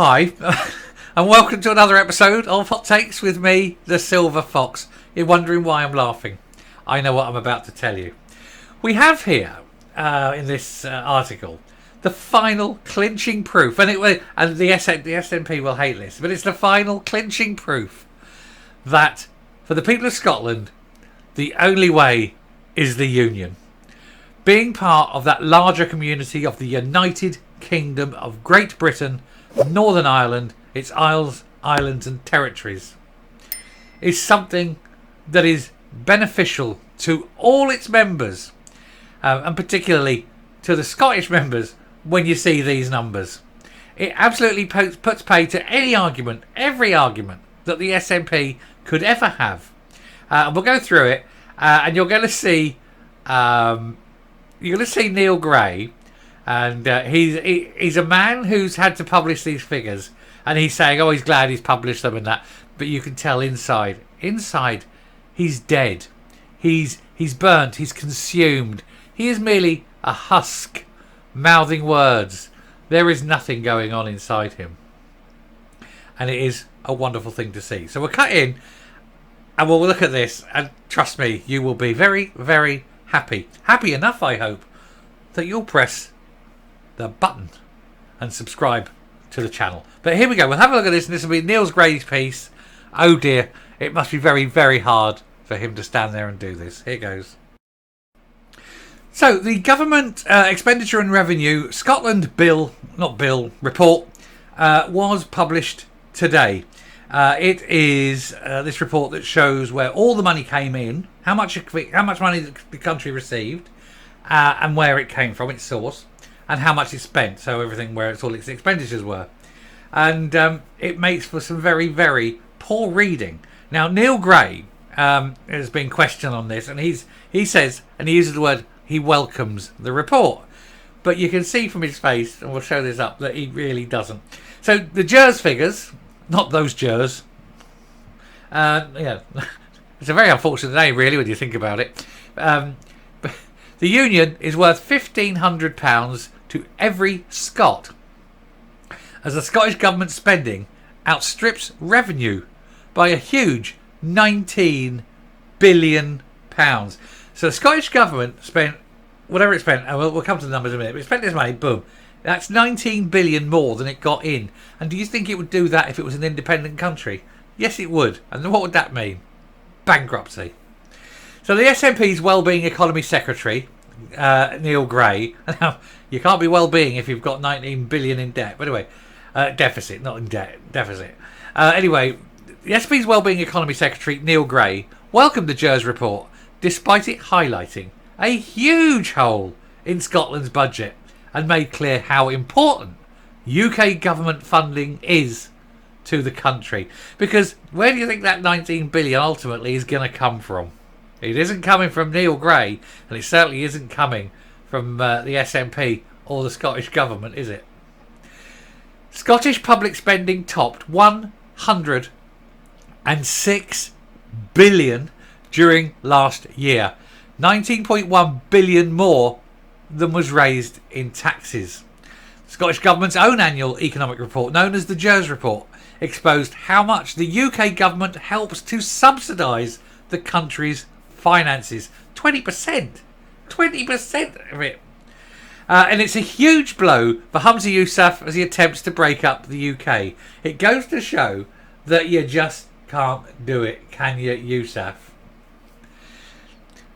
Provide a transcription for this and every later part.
Hi, and welcome to another episode of Hot Takes with me, the Silver Fox. You're wondering why I'm laughing. I know what I'm about to tell you. We have here, in this article, the final clinching proof, and the SNP will hate this, but it's the final clinching proof that for the people of Scotland, the only way is the Union. Being part of that larger community of the United Kingdom of Great Britain, Northern Ireland, its isles, islands and territories, is something that is beneficial to all its members, and particularly to the Scottish members when you see these numbers. It absolutely puts pay to any argument, every argument that the SNP could ever have. And we'll go through it, and you're going to see Neil Gray, and he's a man who's had to publish these figures, and he's saying, oh, he's glad he's published them and that, but you can tell inside he's dead, he's burnt, he's consumed. He is merely a husk mouthing words. There is nothing going on inside him, and it is a wonderful thing to see. So we'll cut in and we'll look at this, and trust me, you will be very, very happy enough, I hope, that you'll press the button and subscribe to the channel. But here we go, we'll have a look at this, and this will be Neil Gray's piece. Oh dear, it must be very, very hard for him to stand there and do this. Here goes. So the government expenditure and revenue Scotland report was published today. It is this report that shows where all the money came in, how much money the country received, and where it came from, its source, and how much it spent. So everything where all its expenditures were, and it makes for some very, very poor reading. Now Neil Gray has been questioned on this, and he says, and he uses the word, he welcomes the report, but you can see from his face, and we'll show this up, that he really doesn't. So the GERS figures, not those GERS, it's a very unfortunate name really when you think about it. The Union is worth £1,500 to every Scot, as the Scottish government spending outstrips revenue by a huge £19 billion. So the Scottish government spent whatever it spent, and we'll come to the numbers in a minute, but it spent this money, boom. That's 19 billion more than it got in. And do you think it would do that if it was an independent country? Yes, it would. And what would that mean? Bankruptcy. So the SNP's Wellbeing Economy Secretary, Neil Gray, now you can't be well-being if you've got 19 billion in debt. But anyway, deficit, not in debt, deficit. Anyway, the SNP's Wellbeing Economy Secretary, Neil Gray, welcomed the GERS report, despite it highlighting a huge hole in Scotland's budget, and made clear how important UK government funding is to the country. Because where do you think that 19 billion ultimately is going to come from? It isn't coming from Neil Gray, and it certainly isn't coming from the SNP or the Scottish government, is it? Scottish public spending topped 106 billion during last year, 19.1 billion more than was raised in taxes. The Scottish Government's own annual economic report, known as the GERS report, exposed how much the UK government helps to subsidise the country's finances. 20%! 20% of it! And it's a huge blow for Humza Yousaf as he attempts to break up the UK. It goes to show that you just can't do it, can you, Yousaf?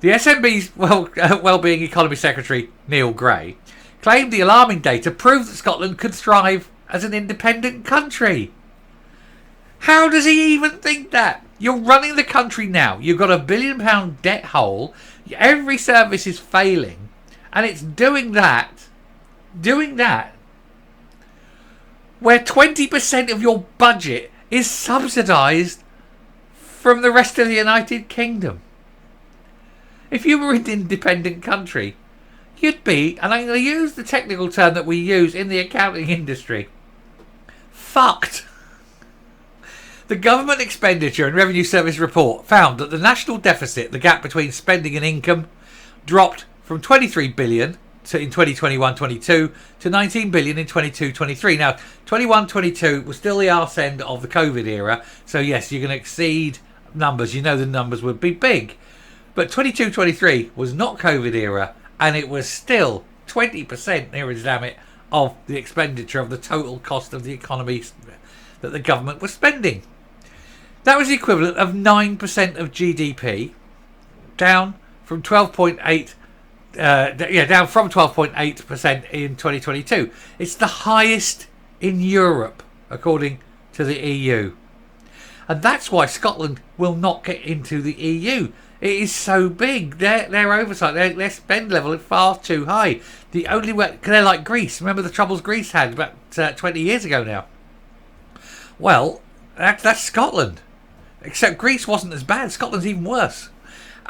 The SNP's Wellbeing Economy Secretary, Neil Gray, claimed the alarming data proved that Scotland could thrive as an independent country. How does he even think that? You're running the country now. You've got £1 billion debt hole. Every service is failing. And it's doing that, where 20% of your budget is subsidised from the rest of the United Kingdom. If you were an independent country, you'd be, and I'm going to use the technical term that we use in the accounting industry, fucked. The Government Expenditure and Revenue Service report found that the national deficit, the gap between spending and income, dropped from 23 billion in 2021-22 to 19 billion in 22-23. Now, 21-22 was still the arse end of the COVID era. So, yes, you're going to exceed numbers. You know the numbers would be big. But 22-23 was not COVID era, and it was still 20%, near as damn it, of the expenditure of the total cost of the economy that the government was spending. That was the equivalent of 9% of GDP, down from 12.8%. Down from 12.8% in 2022. It's the highest in Europe, according to the EU. And that's why Scotland will not get into the EU. It is so big. Their oversight, their spend level is far too high. The only way, they're like Greece. Remember the troubles Greece had about 20 years ago now? Well, that's Scotland. Except Greece wasn't as bad. Scotland's even worse.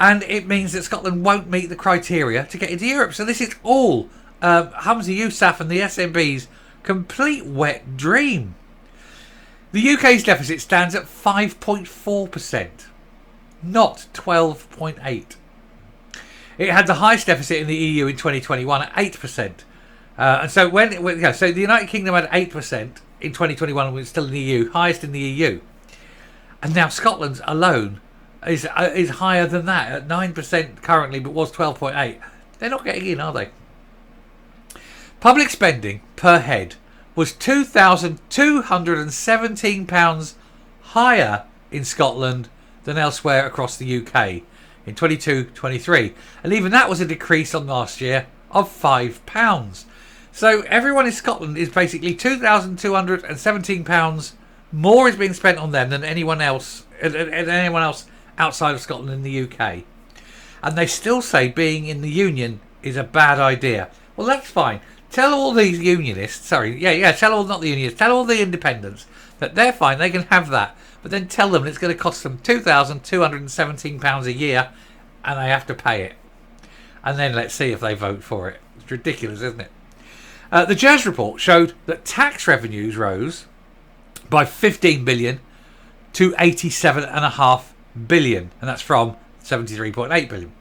And it means that Scotland won't meet the criteria to get into Europe. So this is all Humza Yousaf and the SNB's complete wet dream. The UK's deficit stands at 5.4%, not 12.8%. It had the highest deficit in the EU in 2021 at 8%. And so so the United Kingdom had 8% in 2021 when it was still in the EU, highest in the EU. And now Scotland alone is higher than that at 9% currently, but was 12.8%. They're not getting in, are they? Public spending per head was £2,217 higher in Scotland than elsewhere across the UK in 22-23, and even that was a decrease on last year of £5. So everyone in Scotland is basically £2,217 more is being spent on them than anyone else outside of Scotland in the UK. And they still say being in the union is a bad idea. Well, that's fine. Tell all these unionists, tell all the independents that they're fine, they can have that. But then tell them it's going to cost them £2,217 a year and they have to pay it. And then let's see if they vote for it. It's ridiculous, isn't it? The GERS report showed that tax revenues rose by 15 billion to 87.5 billion, and that's from 73.8 billion,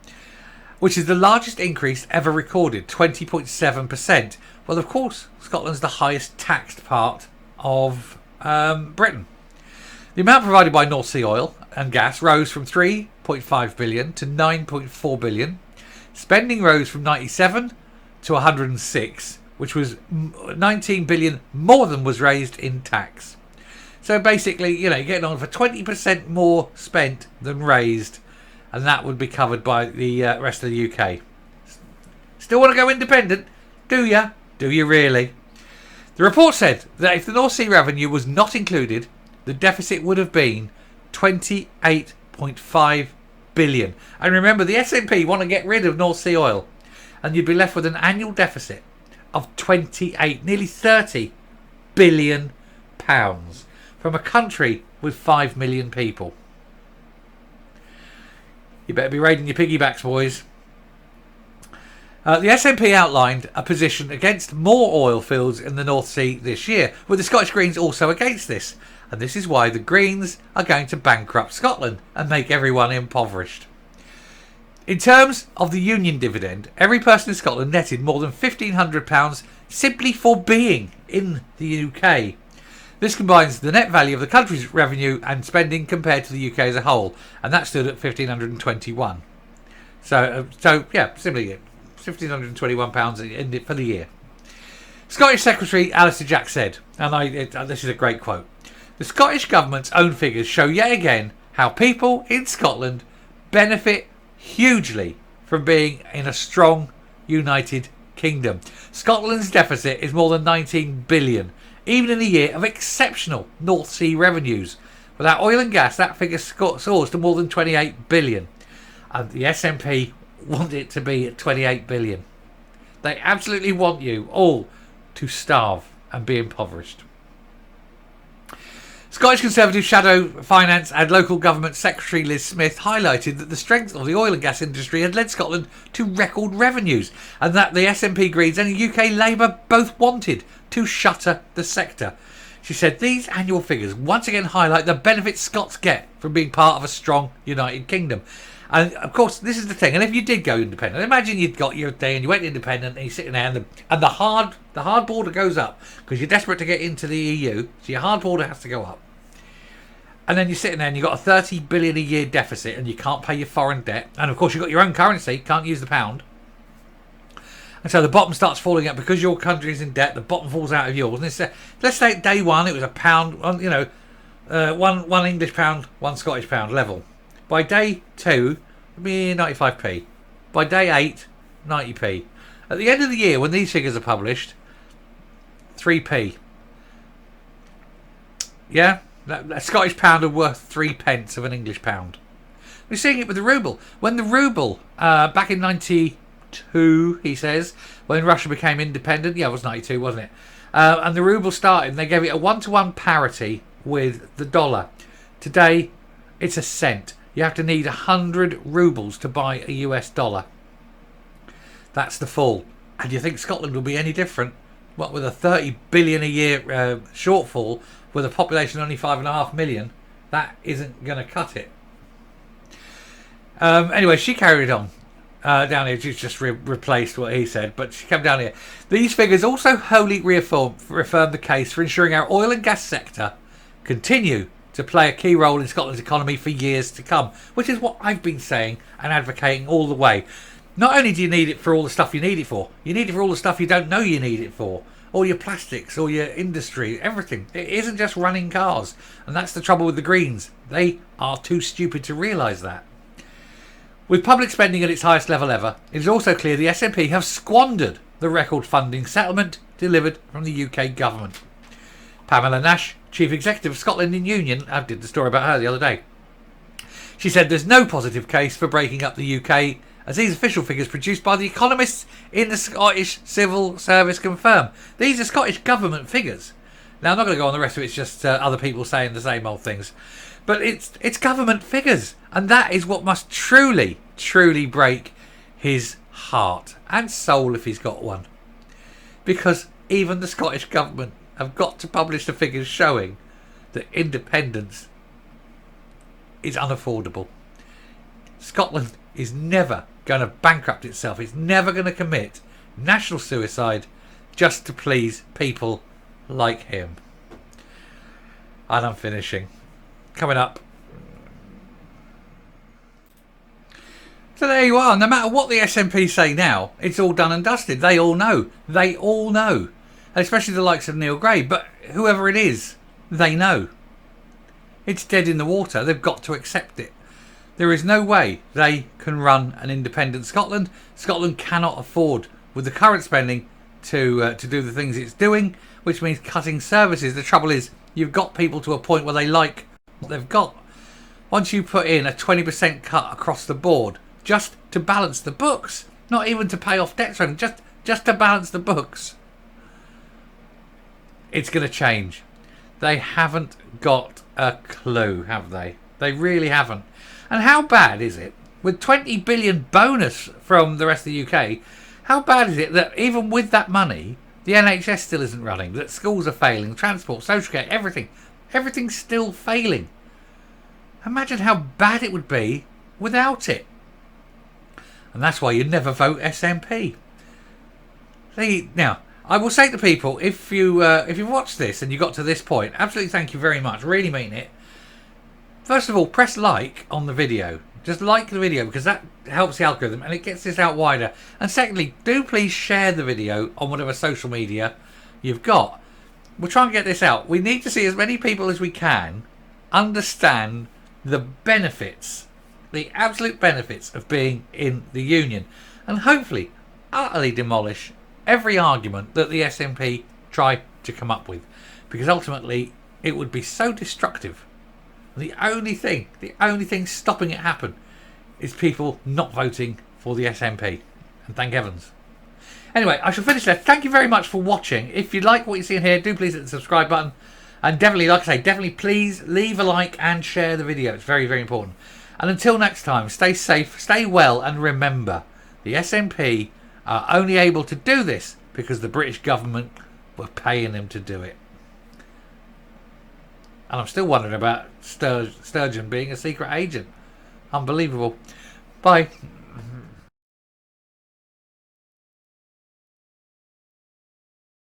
which is the largest increase ever recorded, 20.7%. Well, of course, Scotland's the highest taxed part of Britain. The amount provided by North Sea oil and gas rose from 3.5 billion to 9.4 billion. Spending rose from 97 to 106, which was 19 billion more than was raised in tax. So basically, you're getting on for 20% more spent than raised, and that would be covered by the rest of the UK. Still want to go independent? Do you? Do you really? The report said that if the North Sea revenue was not included, the deficit would have been 28.5 billion. And remember, the SNP want to get rid of North Sea oil, and you'd be left with an annual deficit of 28, nearly 30 billion pounds from a country with 5 million people. You better be raiding your piggybacks, boys. The SNP outlined a position against more oil fields in the North Sea this year, with the Scottish Greens also against this. And this is why the Greens are going to bankrupt Scotland and make everyone impoverished. In terms of the union dividend, every person in Scotland netted more than £1,500 simply for being in the UK. This combines the net value of the country's revenue and spending compared to the UK as a whole, and that stood at £1,521. So simply £1,521 for the year. Scottish Secretary Alistair Jack said, and this is a great quote, "The Scottish Government's own figures show yet again how people in Scotland benefit hugely from being in a strong United Kingdom. Scotland's deficit is more than 19 billion, even in a year of exceptional North Sea revenues. Without oil and gas, that figure soars to more than 28 billion. And the SNP want it to be at 28 billion. They absolutely want you all to starve and be impoverished." Scottish Conservative Shadow Finance and Local Government Secretary Liz Smith highlighted that the strength of the oil and gas industry had led Scotland to record revenues, and that the SNP Greens and UK Labour both wanted to shutter the sector. She said these annual figures once again highlight the benefits Scots get from being part of a strong United Kingdom. And of course, this is the thing. And if you did go independent, imagine you'd got your day and you went independent and you're sitting there and the hard border goes up because you're desperate to get into the EU. So your hard border has to go up. And then you're sitting there and you've got a 30 billion a year deficit and you can't pay your foreign debt. And of course, you've got your own currency, can't use the pound. And so the bottom starts falling out because your country's in debt. The bottom falls out of yours. And it's, let's say day one, it was a pound, one English pound, one Scottish pound level. By day 2, it'll be 95p. By day 8, 90p. At the end of the year, when these figures are published, 3p. Yeah? A Scottish pound are worth 3 pence of an English pound. We're seeing it with the ruble. When the ruble, back in 92, he says, when Russia became independent, yeah, it was 92, wasn't it? And the ruble started, and they gave it a 1-to-1 parity with the dollar. Today, it's a cent. You have to need 100 rubles to buy a US dollar. That's the fall. And you think Scotland will be any different? What, with a 30 billion a year shortfall, with a population of only 5.5 million, that isn't going to cut it. Anyway, she carried on down here. She's just replaced what he said, but she came down here. These figures also wholly reaffirm the case for ensuring our oil and gas sector continue to play a key role in Scotland's economy for years to come, which is what I've been saying and advocating all the way. Not only do you need it for all the stuff you need it for, you need it for all the stuff you don't know you need it for. All your plastics, all your industry, everything. It isn't just running cars. And that's the trouble with the Greens. They are too stupid to realise that. With public spending at its highest level ever, it is also clear the SNP have squandered the record funding settlement delivered from the UK government. Pamela Nash, Chief Executive of Scotland in Union, I did the story about her the other day. She said there's no positive case for breaking up the UK, as these official figures produced by the economists in the Scottish Civil Service confirm. These are Scottish government figures. Now, I'm not going to go on the rest of it, it's just other people saying the same old things. But it's government figures, and that is what must truly, truly break his heart and soul if he's got one. Because even the Scottish government have got to publish the figures showing that independence is unaffordable. Scotland is never going to bankrupt itself. It's never going to commit national suicide just to please people like him. And I'm finishing. Coming up. So there you are. No matter what the SNP say now, it's all done and dusted. They all know. They all know. Especially the likes of Neil Gray. But whoever it is, they know. It's dead in the water. They've got to accept it. There is no way they can run an independent Scotland. Scotland cannot afford, with the current spending, to do the things it's doing, which means cutting services. The trouble is, you've got people to a point where they like what they've got. Once you put in a 20% cut across the board, just to balance the books, not even to pay off debts or anything, just to balance the books, it's going to change. They haven't got a clue, have they? They really haven't. And how bad is it, with 20 billion bonus from the rest of the UK, how bad is it that even with that money, the NHS still isn't running, that schools are failing, transport, social care, everything's still failing. Imagine how bad it would be without it. And that's why you never vote SNP. Now, I will say to people, if you watched this and you got to this point, absolutely thank you very much, really mean it. First of all, press like on the video. Just like the video because that helps the algorithm and it gets this out wider. And secondly, do please share the video on whatever social media you've got. We'll try and get this out. We need to see as many people as we can understand the benefits, the absolute benefits of being in the union, and hopefully utterly demolish every argument that the SNP try to come up with, because ultimately it would be so destructive. The only thing stopping it happen is people not voting for the SNP, and thank heavens. Anyway, I shall finish there. Thank you very much for watching. If you like what you see in here, do please hit the subscribe button, and definitely, like I say, definitely please leave a like and share the video. It's very, very important. And until next time, stay safe, stay well, and remember, the SNP are only able to do this because the British government were paying them to do it. And I'm still wondering about Sturgeon being a secret agent. Unbelievable. Bye.